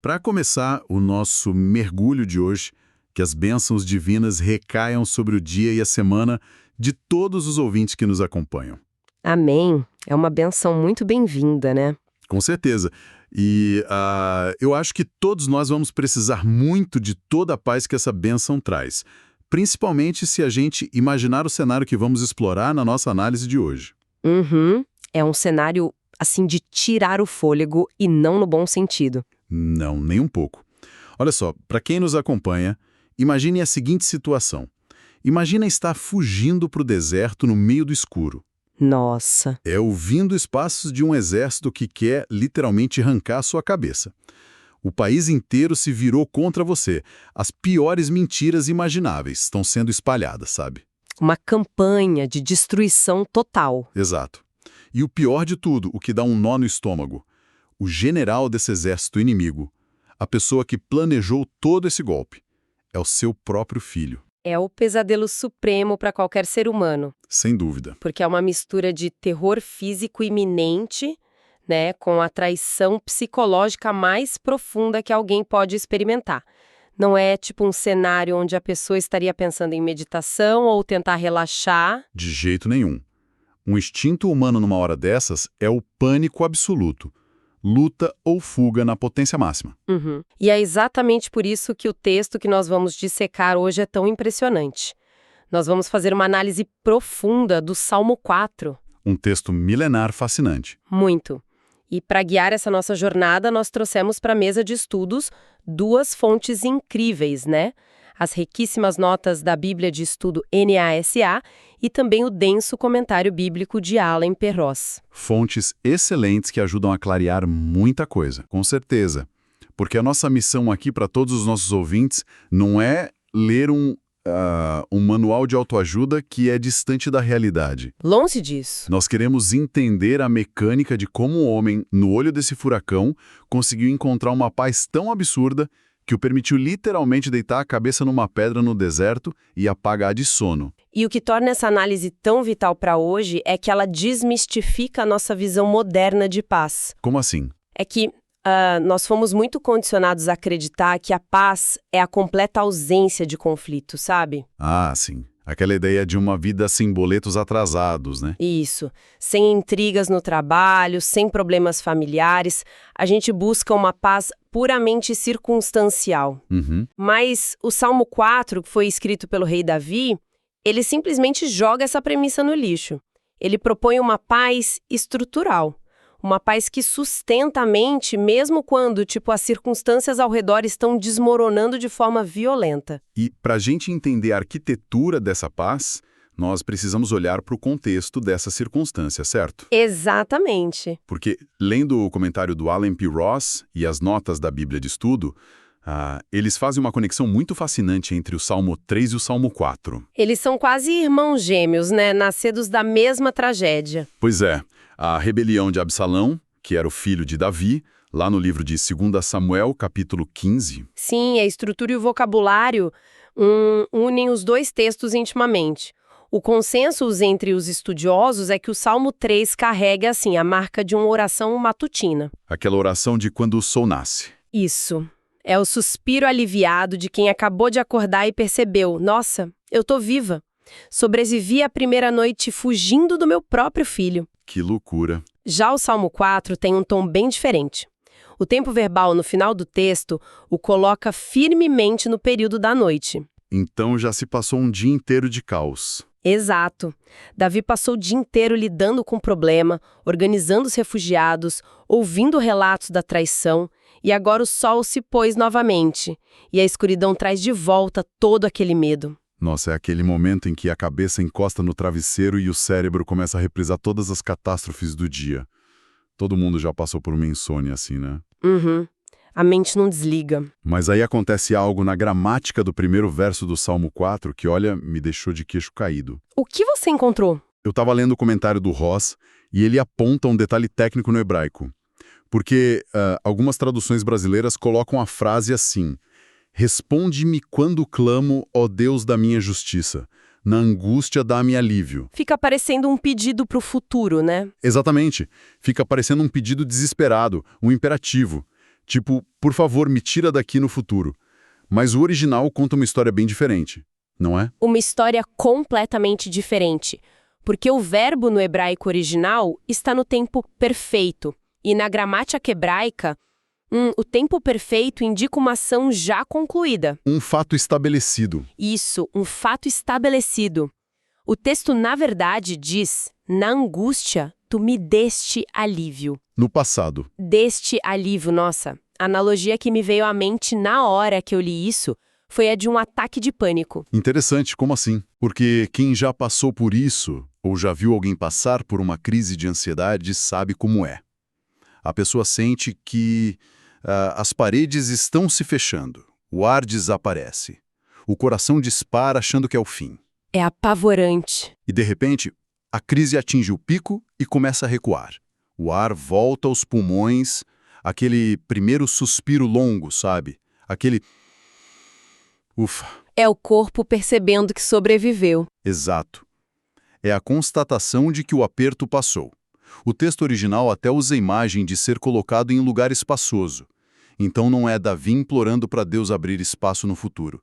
Para começar o nosso mergulho de hoje, que as bênçãos divinas recaiam sobre o dia e a semana de todos os ouvintes que nos acompanham. Amém. É uma benção muito bem-vinda, né? Com certeza. E eu acho que todos nós vamos precisar muito de toda a paz que essa bênção traz, principalmente se a gente imaginar o cenário que vamos explorar na nossa análise de hoje. Uhum. É um cenário, assim, de tirar o fôlego e não no bom sentido. Não, nem um pouco. Olha só, para quem nos acompanha, imagine a seguinte situação. Imagina estar fugindo para o deserto no meio do escuro. Nossa. É ouvindo os passos de um exército que quer literalmente arrancar sua cabeça. O país inteiro se virou contra você. As piores mentiras imagináveis estão sendo espalhadas, sabe? Uma campanha de destruição total. Exato. E o pior de tudo, o que dá um nó no estômago, o general desse exército inimigo, a pessoa que planejou todo esse golpe, é o seu próprio filho. É o pesadelo supremo para qualquer ser humano, Sem dúvida. porque é uma mistura de terror físico iminente, né, com a traição psicológica mais profunda que alguém pode experimentar. Não é tipo um cenário onde a pessoa estaria pensando em meditação ou tentar relaxar. De jeito nenhum. Um instinto humano numa hora dessas é o pânico absoluto. Luta ou fuga na potência máxima. Uhum. E é exatamente por isso que o texto que nós vamos dissecar hoje é tão impressionante. Nós vamos fazer uma análise profunda do Salmo 4. Um texto milenar fascinante. Muito. E para guiar essa nossa jornada, nós trouxemos para a mesa de estudos duas fontes incríveis, né? As riquíssimas notas da Bíblia de Estudo NASA e também o denso comentário bíblico de Alan Perros. Fontes excelentes que ajudam a clarear muita coisa, com certeza. Porque a nossa missão aqui para todos os nossos ouvintes não é ler um manual de autoajuda que é distante da realidade. Longe disso. Nós queremos entender a mecânica de como o homem, no olho desse furacão, conseguiu encontrar uma paz tão absurda que o permitiu literalmente deitar a cabeça numa pedra no deserto e apagar de sono. E o que torna essa análise tão vital para hoje é que ela desmistifica a nossa visão moderna de paz. Como assim? É que nós fomos muito condicionados a acreditar que a paz é a completa ausência de conflito, sabe? Ah, sim. Aquela ideia de uma vida sem boletos atrasados, né? Isso. Sem intrigas no trabalho, sem problemas familiares, a gente busca uma paz puramente circunstancial. Uhum. Mas o Salmo 4, que foi escrito pelo rei Davi, ele simplesmente joga essa premissa no lixo. Ele propõe uma paz estrutural. Uma paz que sustenta a mente mesmo quando, as circunstâncias ao redor estão desmoronando de forma violenta. E para a gente entender a arquitetura dessa paz, nós precisamos olhar para o contexto dessa circunstância, certo? Exatamente. Porque, lendo o comentário do Alan P. Ross e as notas da Bíblia de Estudo, eles fazem uma conexão muito fascinante entre o Salmo 3 e o Salmo 4. Eles são quase irmãos gêmeos, né? Nascidos da mesma tragédia. Pois é. A rebelião de Absalão, que era o filho de Davi, lá no livro de 2 Samuel, capítulo 15. Sim, a estrutura e o vocabulário unem os dois textos intimamente. O consenso entre os estudiosos é que o Salmo 3 carrega, a marca de uma oração matutina. Aquela oração de quando o sol nasce. Isso. É o suspiro aliviado de quem acabou de acordar e percebeu: nossa, eu tô viva. Sobrevivi à primeira noite fugindo do meu próprio filho. Que loucura. Já o Salmo 4 tem um tom bem diferente. O tempo verbal no final do texto o coloca firmemente no período da noite. Então já se passou um dia inteiro de caos. Exato. Davi passou o dia inteiro lidando com o problema, organizando os refugiados, ouvindo relatos da traição, e agora o sol se pôs novamente, e a escuridão traz de volta todo aquele medo. Nossa, é aquele momento em que a cabeça encosta no travesseiro e o cérebro começa a reprisar todas as catástrofes do dia. Todo mundo já passou por uma insônia assim, né? Uhum. A mente não desliga. Mas aí acontece algo na gramática do primeiro verso do Salmo 4 que, olha, me deixou de queixo caído. O que você encontrou? Eu estava lendo o comentário do Ross e ele aponta um detalhe técnico no hebraico. Porque algumas traduções brasileiras colocam a frase assim: responde-me quando clamo, ó Deus da minha justiça. Na angústia dá-me alívio. Fica parecendo um pedido para o futuro, né? Exatamente. Fica parecendo um pedido desesperado, um imperativo. Tipo, por favor, me tira daqui no futuro. Mas o original conta uma história bem diferente, não é? Uma história completamente diferente, porque o verbo no hebraico original está no tempo perfeito, e na gramática hebraica, o tempo perfeito indica uma ação já concluída. Um fato estabelecido. Isso, um fato estabelecido. O texto, na verdade, diz: na angústia, tu me deste alívio. No passado. Deste alívio, nossa. A analogia que me veio à mente na hora que eu li isso foi a de um ataque de pânico. Interessante, como assim? Porque quem já passou por isso, ou já viu alguém passar por uma crise de ansiedade, sabe como é. A pessoa sente que as paredes estão se fechando, o ar desaparece, o coração dispara achando que é o fim. É apavorante. E, de repente, a crise atinge o pico e começa a recuar. O ar volta aos pulmões, aquele primeiro suspiro longo, sabe? Aquele... Ufa. É o corpo percebendo que sobreviveu. Exato. É a constatação de que o aperto passou. O texto original até usa a imagem de ser colocado em um lugar espaçoso. Então não é Davi implorando para Deus abrir espaço no futuro.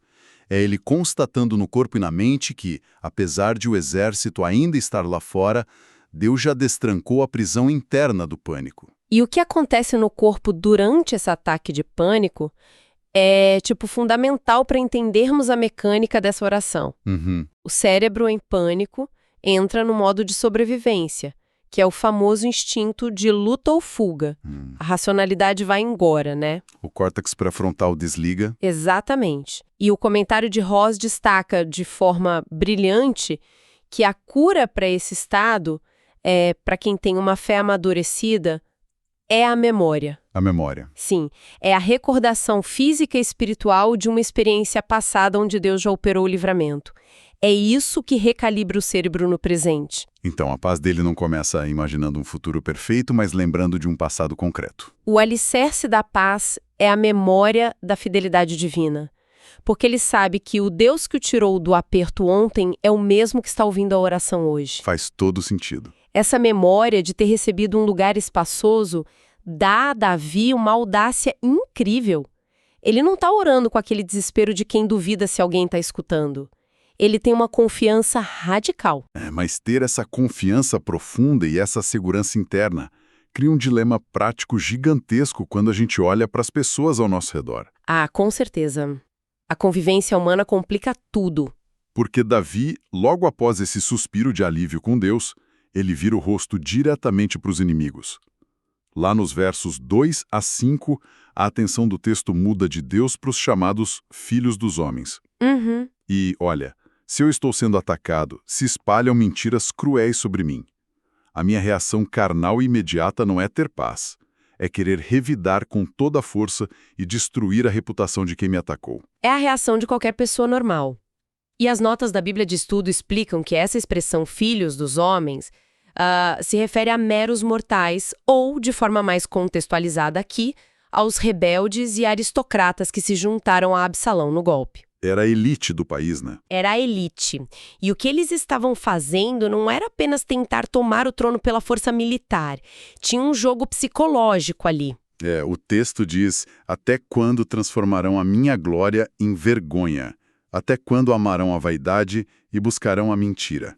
É ele constatando no corpo e na mente que, apesar de o exército ainda estar lá fora, Deus já destrancou a prisão interna do pânico. E o que acontece no corpo durante esse ataque de pânico é, fundamental para entendermos a mecânica dessa oração. O cérebro, em pânico, entra no modo de sobrevivência, que é o famoso instinto de luta ou fuga. A racionalidade vai embora, né? O córtex pré-frontal desliga. Exatamente. E o comentário de Ross destaca de forma brilhante que a cura para esse estado, para quem tem uma fé amadurecida, é a memória. A memória. Sim, é a recordação física e espiritual de uma experiência passada onde Deus já operou o livramento. É isso que recalibra o cérebro no presente. Então, a paz dele não começa imaginando um futuro perfeito, mas lembrando de um passado concreto. O alicerce da paz é a memória da fidelidade divina. Porque ele sabe que o Deus que o tirou do aperto ontem é o mesmo que está ouvindo a oração hoje. Faz todo sentido. Essa memória de ter recebido um lugar espaçoso dá a Davi uma audácia incrível. Ele não está orando com aquele desespero de quem duvida se alguém está escutando. Ele tem uma confiança radical. Mas ter essa confiança profunda e essa segurança interna cria um dilema prático gigantesco quando a gente olha para as pessoas ao nosso redor. Ah, com certeza. A convivência humana complica tudo. Porque Davi, logo após esse suspiro de alívio com Deus, ele vira o rosto diretamente para os inimigos. Lá nos versos 2 a 5, a atenção do texto muda de Deus para os chamados filhos dos homens. E, olha, se eu estou sendo atacado, se espalham mentiras cruéis sobre mim. A minha reação carnal e imediata não é ter paz. É querer revidar com toda a força e destruir a reputação de quem me atacou. É a reação de qualquer pessoa normal. E as notas da Bíblia de Estudo explicam que essa expressão filhos dos homens se refere a meros mortais ou, de forma mais contextualizada aqui, aos rebeldes e aristocratas que se juntaram a Absalão no golpe. Era a elite do país, né? Era a elite. E o que eles estavam fazendo não era apenas tentar tomar o trono pela força militar. Tinha um jogo psicológico ali. O texto diz, até quando transformarão a minha glória em vergonha? Até quando amarão a vaidade e buscarão a mentira?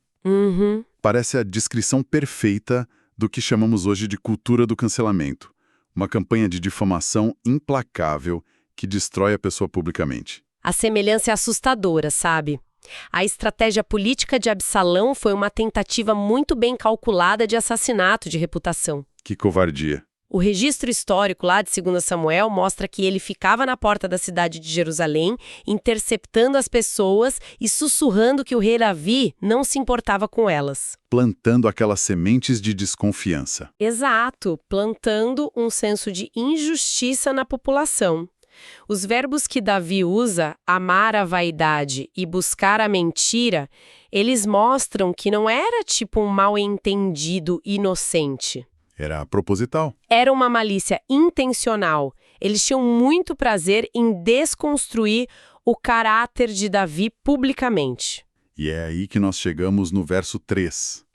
Parece a descrição perfeita do que chamamos hoje de cultura do cancelamento. Uma campanha de difamação implacável que destrói a pessoa publicamente. A semelhança é assustadora, sabe? A estratégia política de Absalão foi uma tentativa muito bem calculada de assassinato de reputação. Que covardia. O registro histórico lá de 2 Samuel mostra que ele ficava na porta da cidade de Jerusalém, interceptando as pessoas e sussurrando que o rei Davi não se importava com elas. Plantando aquelas sementes de desconfiança. Exato, plantando um senso de injustiça na população. Os verbos que Davi usa, amar a vaidade e buscar a mentira, eles mostram que não era tipo um mal-entendido inocente. Era proposital. Era uma malícia intencional. Eles tinham muito prazer em desconstruir o caráter de Davi publicamente. E é aí que nós chegamos no verso 3.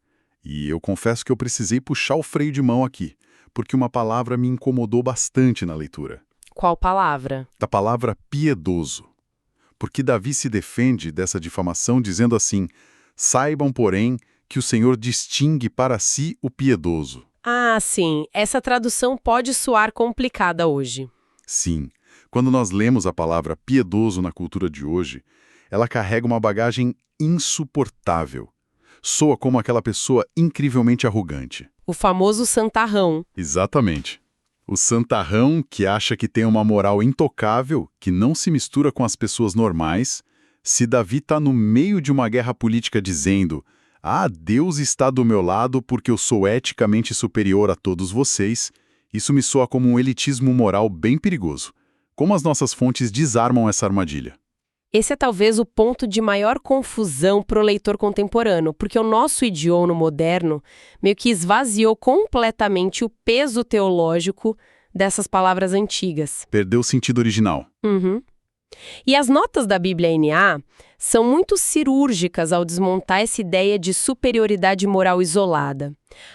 E eu confesso que eu precisei puxar o freio de mão aqui, porque uma palavra me incomodou bastante na leitura. Qual palavra? Da palavra piedoso. Porque Davi se defende dessa difamação dizendo assim: saibam, porém, que o Senhor distingue para si o piedoso. Ah, sim, essa tradução pode soar complicada hoje. Sim, quando nós lemos a palavra piedoso na cultura de hoje, ela carrega uma bagagem insuportável. Soa como aquela pessoa incrivelmente arrogante. O famoso santarrão. Exatamente. O santarrão que acha que tem uma moral intocável, que não se mistura com as pessoas normais. Se Davi está no meio de uma guerra política dizendo: ah, Deus está do meu lado porque eu sou eticamente superior a todos vocês, isso me soa como um elitismo moral bem perigoso. Como as nossas fontes desarmam essa armadilha? Esse é talvez o ponto de maior confusão para o leitor contemporâneo, porque o nosso idioma moderno meio que esvaziou completamente o peso teológico dessas palavras antigas. Perdeu o sentido original. Uhum. E as notas da Bíblia NA são muito cirúrgicas ao desmontar essa ideia de superioridade moral isolada.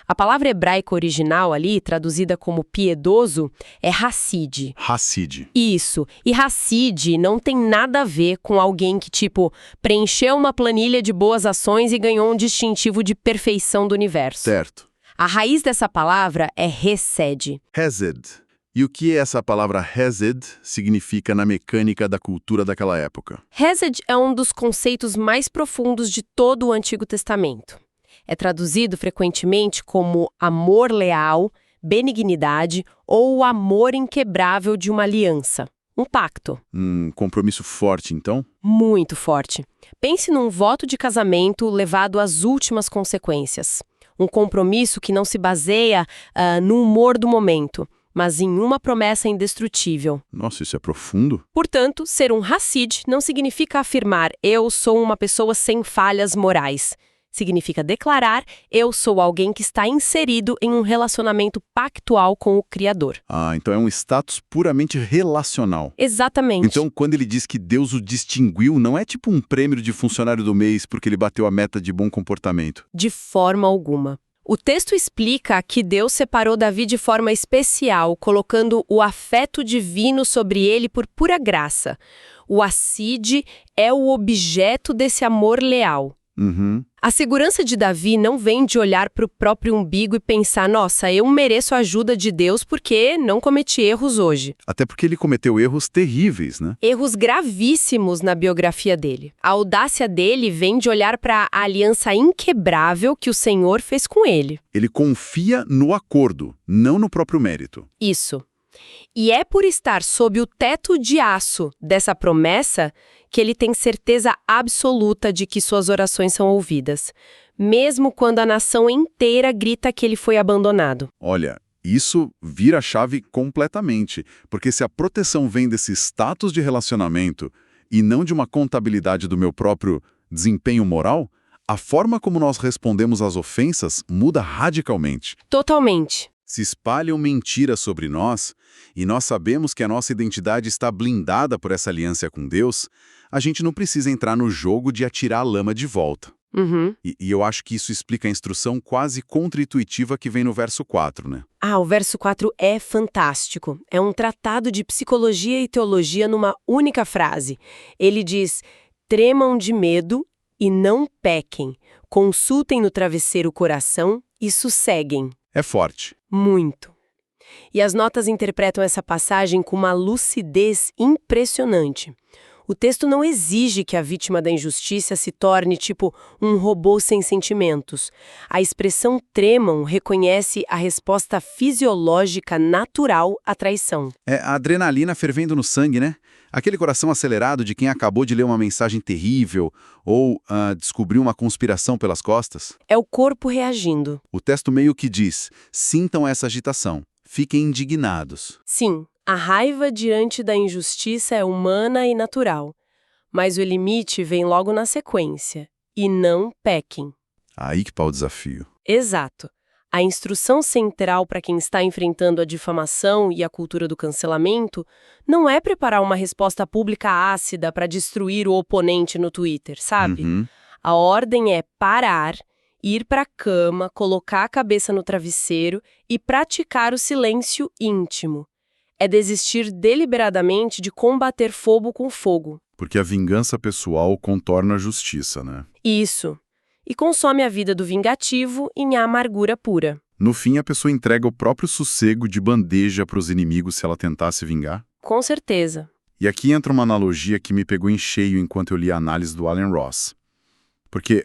A palavra hebraica original ali, traduzida como piedoso, é Hassid. Hassid. Isso. E Hassid não tem nada a ver com alguém que, tipo, preencheu uma planilha de boas ações e ganhou um distintivo de perfeição do universo. Certo. A raiz dessa palavra é Hesed. Hesed. E o que essa palavra Hesed significa na mecânica da cultura daquela época? Hesed é um dos conceitos mais profundos de todo o Antigo Testamento. É traduzido frequentemente como amor leal, benignidade ou o amor inquebrável de uma aliança, um pacto. Compromisso forte, então? Muito forte. Pense num voto de casamento levado às últimas consequências. Um compromisso que não se baseia no humor do momento, mas em uma promessa indestrutível. Nossa, isso é profundo. Portanto, ser um Hassid não significa afirmar eu sou uma pessoa sem falhas morais. Significa declarar eu sou alguém que está inserido em um relacionamento pactual com o Criador. Ah, então é um status puramente relacional. Exatamente. Então, quando ele diz que Deus o distinguiu, não é tipo um prêmio de funcionário do mês porque ele bateu a meta de bom comportamento. De forma alguma. O texto explica que Deus separou Davi de forma especial, colocando o afeto divino sobre ele por pura graça. O Hassid é o objeto desse amor leal. Uhum. A segurança de Davi não vem de olhar para o próprio umbigo e pensar, nossa, eu mereço a ajuda de Deus porque não cometi erros hoje. Até porque ele cometeu erros terríveis, né? Erros gravíssimos na biografia dele. A audácia dele vem de olhar para a aliança inquebrável que o Senhor fez com ele. Ele confia no acordo, não no próprio mérito. Isso. E é por estar sob o teto de aço dessa promessa que ele tem certeza absoluta de que suas orações são ouvidas, mesmo quando a nação inteira grita que ele foi abandonado. Olha, isso vira a chave completamente, porque se a proteção vem desse status de relacionamento e não de uma contabilidade do meu próprio desempenho moral, a forma como nós respondemos às ofensas muda radicalmente. Totalmente. Se espalham mentiras sobre nós, e nós sabemos que a nossa identidade está blindada por essa aliança com Deus, a gente não precisa entrar no jogo de atirar a lama de volta. Uhum. E eu acho que isso explica a instrução quase contra-intuitiva que vem no verso 4, né? Ah, o verso 4 é fantástico. É um tratado de psicologia e teologia numa única frase. Ele diz, tremam de medo e não pequem. Consultem no travesseiro o coração e sosseguem. É forte. Muito. E as notas interpretam essa passagem com uma lucidez impressionante. O texto não exige que a vítima da injustiça se torne, tipo, um robô sem sentimentos. A expressão tremam reconhece a resposta fisiológica natural à traição. É a adrenalina fervendo no sangue, né? Aquele coração acelerado de quem acabou de ler uma mensagem terrível ou descobriu uma conspiração pelas costas. É o corpo reagindo. O texto meio que diz, sintam essa agitação, fiquem indignados. Sim, a raiva diante da injustiça é humana e natural, mas o limite vem logo na sequência, e não pequem. Aí que pá o desafio. Exato. A instrução central para quem está enfrentando a difamação e a cultura do cancelamento não é preparar uma resposta pública ácida para destruir o oponente no Twitter, sabe? Uhum. A ordem é parar, ir para a cama, colocar a cabeça no travesseiro e praticar o silêncio íntimo. É desistir deliberadamente de combater fogo com fogo. Porque a vingança pessoal contorna a justiça, né? Isso. E consome a vida do vingativo em amargura pura. No fim, a pessoa entrega o próprio sossego de bandeja para os inimigos se ela tentasse vingar. Com certeza. E aqui entra uma analogia que me pegou em cheio enquanto eu li a análise do Alan Ross. Porque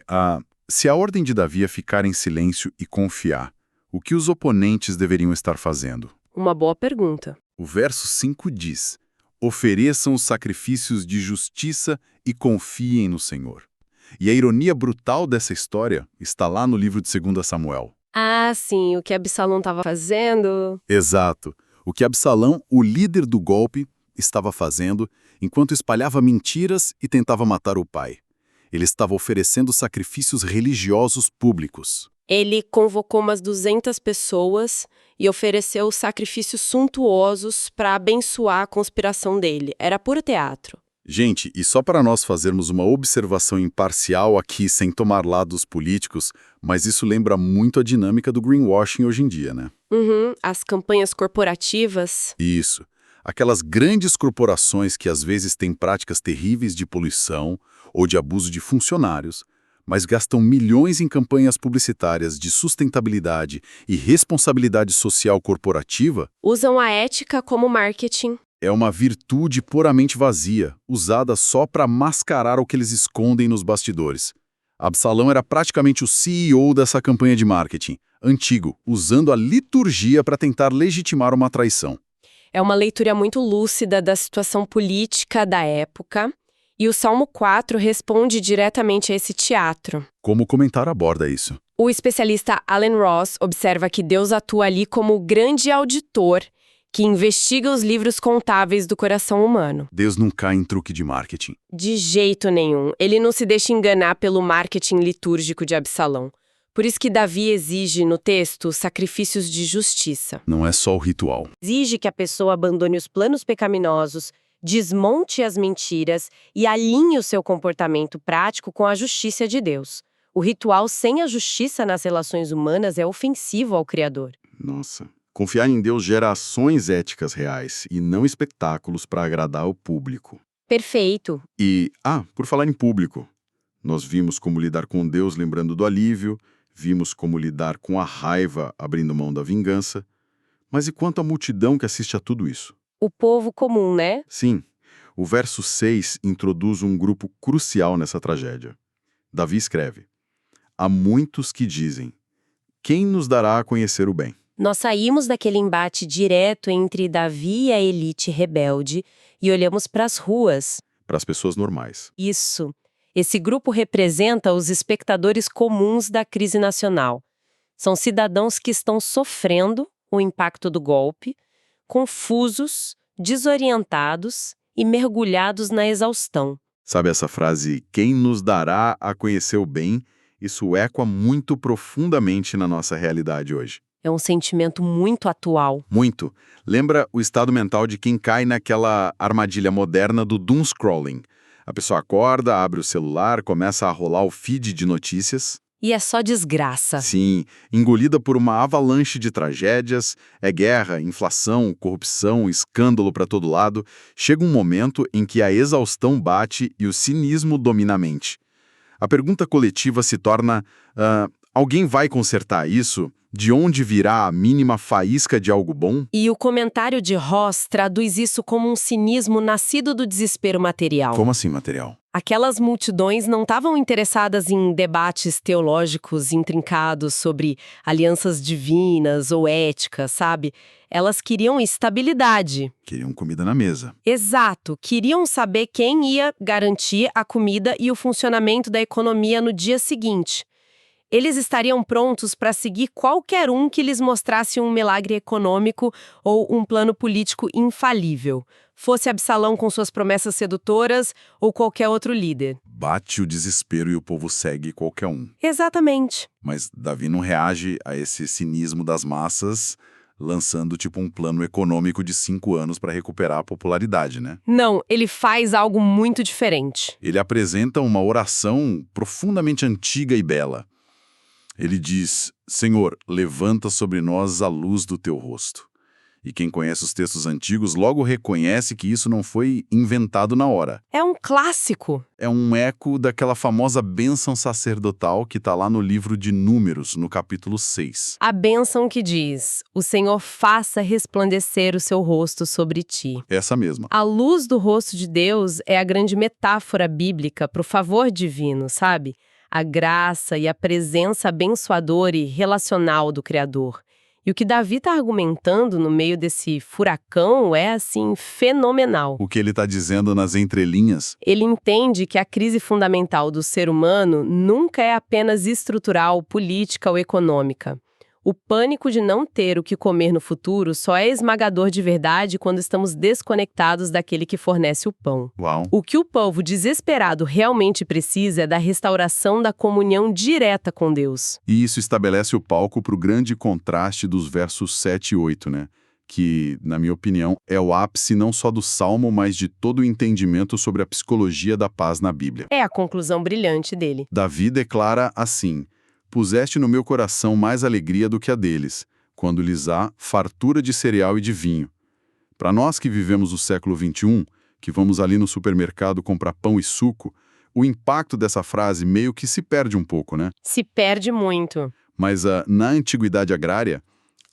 se a ordem de Davi é ficar em silêncio e confiar, o que os oponentes deveriam estar fazendo? Uma boa pergunta. O verso 5 diz: ofereçam os sacrifícios de justiça e confiem no Senhor. E a ironia brutal dessa história está lá no livro de 2 Samuel. Ah, sim, o que Absalão estava fazendo. Exato. O que Absalão, o líder do golpe, estava fazendo enquanto espalhava mentiras e tentava matar o pai. Ele estava oferecendo sacrifícios religiosos públicos. Ele convocou umas 200 pessoas e ofereceu sacrifícios suntuosos para abençoar a conspiração dele. Era puro teatro. Gente, e só para nós fazermos uma observação imparcial aqui, sem tomar lados políticos, mas isso lembra muito a dinâmica do greenwashing hoje em dia, né? As campanhas corporativas. Isso. Aquelas grandes corporações que às vezes têm práticas terríveis de poluição ou de abuso de funcionários, mas gastam milhões em campanhas publicitárias de sustentabilidade e responsabilidade social corporativa. Usam a ética como marketing. É uma virtude puramente vazia, usada só para mascarar o que eles escondem nos bastidores. Absalão era praticamente o CEO dessa campanha de marketing, antigo, usando a liturgia para tentar legitimar uma traição. É uma leitura muito lúcida da situação política da época, e o Salmo 4 responde diretamente a esse teatro. Como o comentário aborda isso? O especialista Alan Ross observa que Deus atua ali como o grande auditor que investiga os livros contábeis do coração humano. Deus não cai em truque de marketing. De jeito nenhum. Ele não se deixa enganar pelo marketing litúrgico de Absalão. Por isso que Davi exige no texto sacrifícios de justiça. Não é só o ritual. Exige que a pessoa abandone os planos pecaminosos, desmonte as mentiras e alinhe o seu comportamento prático com a justiça de Deus. O ritual sem a justiça nas relações humanas é ofensivo ao Criador. Nossa. Confiar em Deus gera ações éticas reais e não espetáculos para agradar o público. Perfeito. E, por falar em público, nós vimos como lidar com Deus lembrando do alívio, vimos como lidar com a raiva abrindo mão da vingança. Mas e quanto à multidão que assiste a tudo isso? O povo comum, né? Sim, o verso 6 introduz um grupo crucial nessa tragédia. Davi escreve: há muitos que dizem, quem nos dará a conhecer o bem? Nós saímos daquele embate direto entre Davi e a elite rebelde e olhamos para as ruas. Para as pessoas normais. Isso. Esse grupo representa os espectadores comuns da crise nacional. São cidadãos que estão sofrendo o impacto do golpe, confusos, desorientados e mergulhados na exaustão. Sabe essa frase, quem nos dará a conhecer o bem? Isso ecoa muito profundamente na nossa realidade hoje. É um sentimento muito atual. Muito. Lembra o estado mental de quem cai naquela armadilha moderna do doom scrolling. A pessoa acorda, abre o celular, começa a rolar o feed de notícias. E é só desgraça. Sim, engolida por uma avalanche de tragédias, é guerra, inflação, corrupção, escândalo para todo lado. Chega um momento em que a exaustão bate e o cinismo domina a mente. A pergunta coletiva se torna, alguém vai consertar isso? De onde virá a mínima faísca de algo bom? E o comentário de Ross traduz isso como um cinismo nascido do desespero material. Como assim, material? Aquelas multidões não estavam interessadas em debates teológicos intrincados sobre alianças divinas ou ética, sabe? Elas queriam estabilidade. Queriam comida na mesa. Exato. Queriam saber quem ia garantir a comida e o funcionamento da economia no dia seguinte. Eles estariam prontos para seguir qualquer um que lhes mostrasse um milagre econômico ou um plano político infalível, fosse Absalão com suas promessas sedutoras ou qualquer outro líder. Bate o desespero e o povo segue qualquer um. Exatamente. Mas Davi não reage a esse cinismo das massas, lançando tipo um plano econômico de 5 anos para recuperar a popularidade, né? Não, ele faz algo muito diferente. Ele apresenta uma oração profundamente antiga e bela. Ele diz, Senhor, levanta sobre nós a luz do teu rosto. E quem conhece os textos antigos logo reconhece que isso não foi inventado na hora. É um clássico. É um eco daquela famosa bênção sacerdotal que está lá no livro de Números, no capítulo 6. A bênção que diz: o Senhor faça resplandecer o seu rosto sobre ti. Essa mesma. A luz do rosto de Deus é a grande metáfora bíblica para o favor divino, sabe? A graça e a presença abençoadora e relacional do Criador. E o que Davi está argumentando no meio desse furacão é, assim, fenomenal. O que ele está dizendo nas entrelinhas? Ele entende que a crise fundamental do ser humano nunca é apenas estrutural, política ou econômica. O pânico de não ter o que comer no futuro só é esmagador de verdade quando estamos desconectados daquele que fornece o pão. Uau! O que o povo desesperado realmente precisa é da restauração da comunhão direta com Deus. E isso estabelece o palco para o grande contraste dos versos 7 e 8, né? Que, na minha opinião, é o ápice não só do Salmo, mas de todo o entendimento sobre a psicologia da paz na Bíblia. É a conclusão brilhante dele. Davi declara assim: puseste no meu coração mais alegria do que a deles, quando lhes há fartura de cereal e de vinho. Para nós que vivemos o século XXI, que vamos ali no supermercado comprar pão e suco, o impacto dessa frase meio que se perde um pouco, né? Se perde muito. Mas na antiguidade agrária,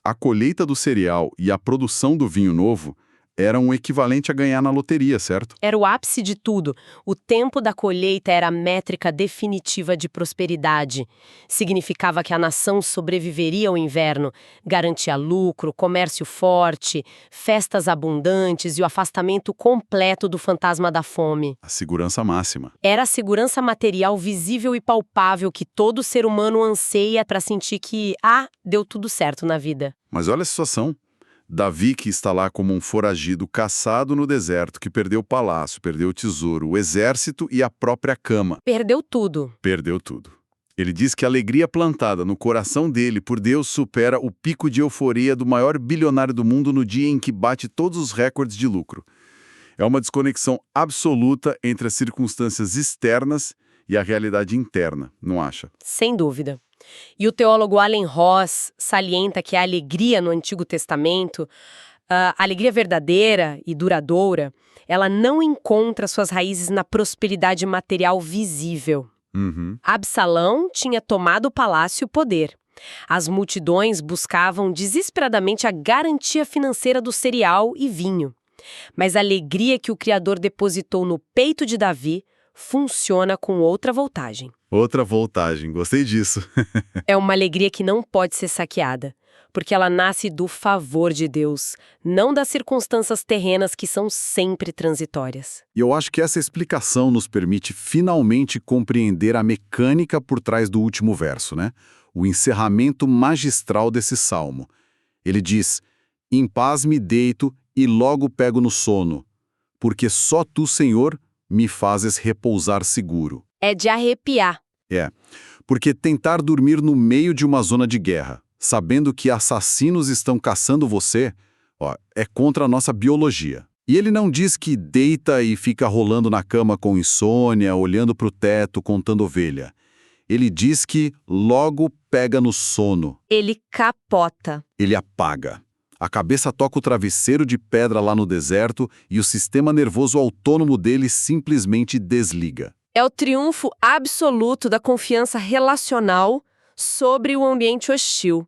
a colheita do cereal e a produção do vinho novo eram um equivalente a ganhar na loteria, certo? Era o ápice de tudo. O tempo da colheita era a métrica definitiva de prosperidade. Significava que a nação sobreviveria ao inverno, garantia lucro, comércio forte, festas abundantes e o afastamento completo do fantasma da fome. A segurança máxima. Era a segurança material visível e palpável que todo ser humano anseia para sentir que, deu tudo certo na vida. Mas olha a situação. Davi, que está lá como um foragido caçado no deserto, que perdeu o palácio, perdeu o tesouro, o exército e a própria cama. Perdeu tudo. Perdeu tudo. Ele diz que a alegria plantada no coração dele por Deus supera o pico de euforia do maior bilionário do mundo no dia em que bate todos os recordes de lucro. É uma desconexão absoluta entre as circunstâncias externas e a realidade interna, não acha? Sem dúvida. E o teólogo Allen Ross salienta que a alegria no Antigo Testamento, a alegria verdadeira e duradoura, ela não encontra suas raízes na prosperidade material visível. Absalão tinha tomado o palácio e o poder. As multidões buscavam desesperadamente a garantia financeira do cereal e vinho. Mas a alegria que o Criador depositou no peito de Davi funciona com outra voltagem. Outra voltagem, gostei disso. É uma alegria que não pode ser saqueada, porque ela nasce do favor de Deus, não das circunstâncias terrenas que são sempre transitórias. E eu acho que essa explicação nos permite finalmente compreender a mecânica por trás do último verso, né? O encerramento magistral desse salmo. Ele diz: em paz me deito e logo pego no sono, porque só tu, Senhor, me fazes repousar seguro. É de arrepiar. Porque tentar dormir no meio de uma zona de guerra, sabendo que assassinos estão caçando você, é contra a nossa biologia. E ele não diz que deita e fica rolando na cama com insônia, olhando para o teto, contando ovelha. Ele diz que logo pega no sono. Ele capota. Ele apaga. A cabeça toca o travesseiro de pedra lá no deserto e o sistema nervoso autônomo dele simplesmente desliga. É o triunfo absoluto da confiança relacional sobre o ambiente hostil.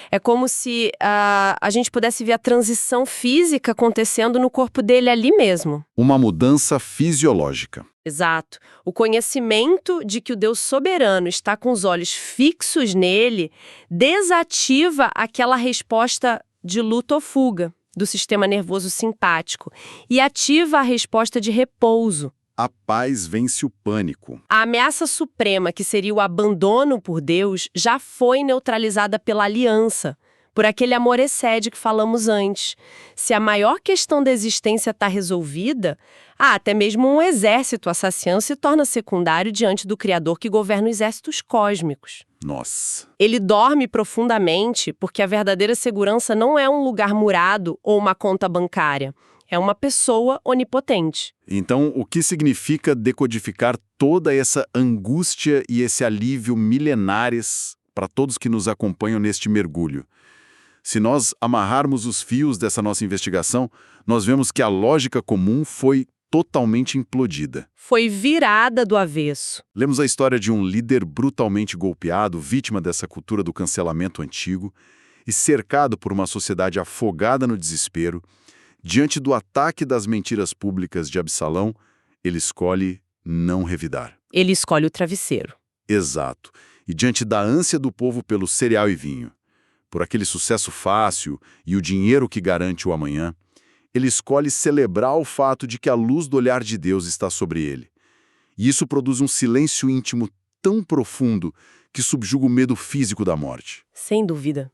É como se a gente pudesse ver a transição física acontecendo no corpo dele ali mesmo. Uma mudança fisiológica. Exato. O conhecimento de que o Deus soberano está com os olhos fixos nele desativa aquela resposta de luta ou fuga do sistema nervoso simpático e ativa a resposta de repouso. A paz vence o pânico. A ameaça suprema, que seria o abandono por Deus, já foi neutralizada pela aliança, por aquele amor excede que falamos antes. Se a maior questão da existência está resolvida, até mesmo um exército assassino se torna secundário diante do Criador que governa os exércitos cósmicos. Nossa. Ele dorme profundamente porque a verdadeira segurança não é um lugar murado ou uma conta bancária. É uma pessoa onipotente. Então, o que significa decodificar toda essa angústia e esse alívio milenares para todos que nos acompanham neste mergulho? Se nós amarrarmos os fios dessa nossa investigação, nós vemos que a lógica comum foi totalmente implodida. Foi virada do avesso. Lemos a história de um líder brutalmente golpeado, vítima dessa cultura do cancelamento antigo, e cercado por uma sociedade afogada no desespero. Diante do ataque das mentiras públicas de Absalão, ele escolhe não revidar. Ele escolhe o travesseiro. Exato. E diante da ânsia do povo pelo cereal e vinho, por aquele sucesso fácil e o dinheiro que garante o amanhã, ele escolhe celebrar o fato de que a luz do olhar de Deus está sobre ele. E isso produz um silêncio íntimo tão profundo que subjuga o medo físico da morte. Sem dúvida.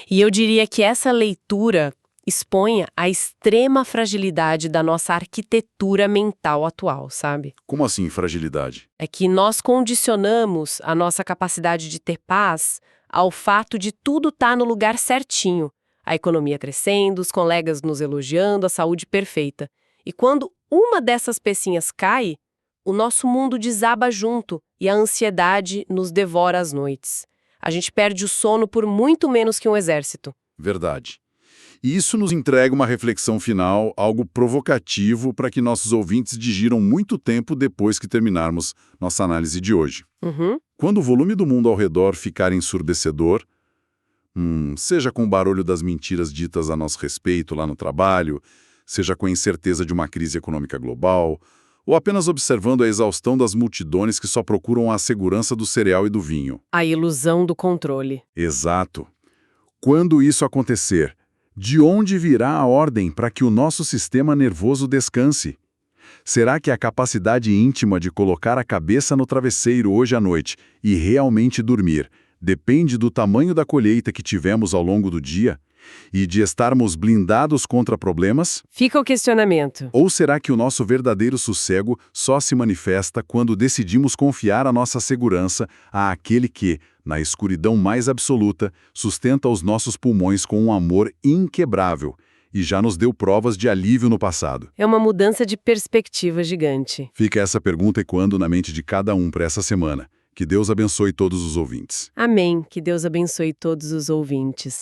E eu diria que essa leitura expõe a extrema fragilidade da nossa arquitetura mental atual, sabe? Como assim, fragilidade? É que nós condicionamos a nossa capacidade de ter paz ao fato de tudo estar no lugar certinho. A economia crescendo, os colegas nos elogiando, a saúde perfeita. E quando uma dessas pecinhas cai, o nosso mundo desaba junto e a ansiedade nos devora as noites. A gente perde o sono por muito menos que um exército. Verdade. E isso nos entrega uma reflexão final, algo provocativo para que nossos ouvintes digiram muito tempo depois que terminarmos nossa análise de hoje. Quando o volume do mundo ao redor ficar ensurdecedor, seja com o barulho das mentiras ditas a nosso respeito lá no trabalho, seja com a incerteza de uma crise econômica global, ou apenas observando a exaustão das multidões que só procuram a segurança do cereal e do vinho. A ilusão do controle. Exato. Quando isso acontecer, de onde virá a ordem para que o nosso sistema nervoso descanse? Será que a capacidade íntima de colocar a cabeça no travesseiro hoje à noite e realmente dormir depende do tamanho da colheita que tivemos ao longo do dia e de estarmos blindados contra problemas? Fica o questionamento. Ou será que o nosso verdadeiro sossego só se manifesta quando decidimos confiar a nossa segurança àquele que, na escuridão mais absoluta, sustenta os nossos pulmões com um amor inquebrável e já nos deu provas de alívio no passado? É uma mudança de perspectiva gigante. Fica essa pergunta ecoando na mente de cada um para essa semana. Que Deus abençoe todos os ouvintes. Amém. Que Deus abençoe todos os ouvintes.